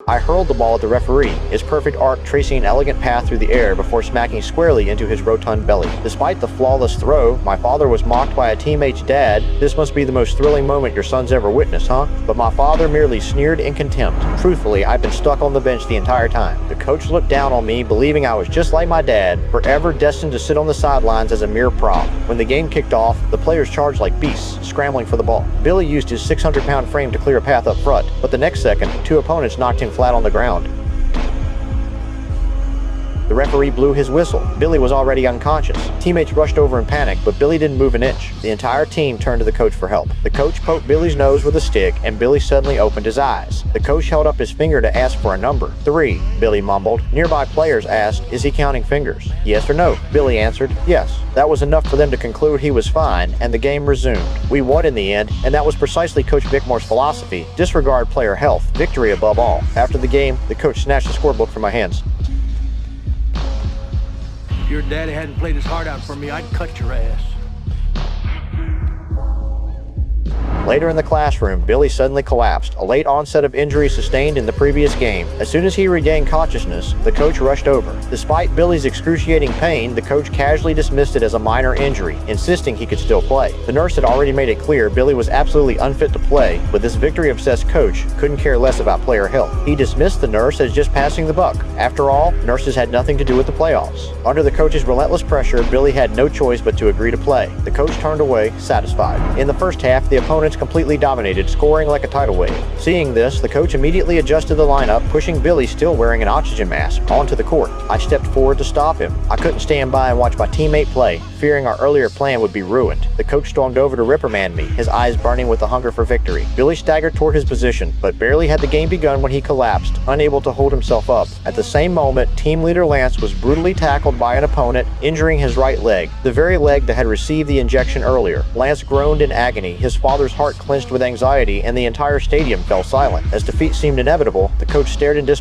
I hurled the ball at the referee, his perfect arc tracing an elegant path through the air before smacking squarely into his rotund belly. Despite the flawless throw, my father was mocked by a teammate's dad. "This must be the most thrilling moment your son's ever witnessed, huh?" But my father merely sneered in contempt. Truthfully, I've been stuck on the bench the entire time. The coach looked down on me, believing I was just like my dad, forever destined to sit on the sidelines as a mere prop. When the game kicked off, the players charged like beasts, scrambling for the ball. Billy used his 600-pound frame to clear a path up front, but the next second, two opponents knocked him flat on the ground. The referee blew his whistle. Billy was already unconscious. Teammates rushed over in panic, but Billy didn't move an inch. The entire team turned to the coach for help. The coach poked Billy's nose with a stick, and Billy suddenly opened his eyes. The coach held up his finger to ask for a number. 3, Billy mumbled. Nearby players asked, "Is he counting fingers?" "Yes or no?" Billy answered, "Yes." That was enough for them to conclude he was fine, and the game resumed. We won in the end, and that was precisely Coach Bickmore's philosophy: disregard player health, victory above all. After the game, the coach snatched the scorebook from my hands. If your daddy hadn't played his heart out for me, I'd cut your ass. Later in the classroom, Billy suddenly collapsed, a late onset of injury sustained in the previous game. As soon as he regained consciousness, the coach rushed over. Despite Billy's excruciating pain, the coach casually dismissed it as a minor injury, insisting he could still play. The nurse had already made it clear Billy was absolutely unfit to play, but this victory-obsessed coach couldn't care less about player health. He dismissed the nurse as just passing the buck. After all, nurses had nothing to do with the playoffs. Under the coach's relentless pressure, Billy had no choice but to agree to play. The coach turned away, satisfied. In the first half, the opponents completely dominated, scoring like a tidal wave. Seeing this, the coach immediately adjusted the lineup, pushing Billy, still wearing an oxygen mask, onto the court. I stepped forward to stop him. I couldn't stand by and watch my teammate play, fearing our earlier plan would be ruined. The coach stormed over to reprimand me, his eyes burning with the hunger for victory. Billy staggered toward his position, but barely had the game begun when he collapsed, unable to hold himself up. At the same moment, team leader Lance was brutally tackled by an opponent, injuring his right leg, the very leg that had received the injection earlier. Lance groaned in agony, his father's heart clenched with anxiety, and the entire stadium fell silent. As defeat seemed inevitable, the coach stared in disbelief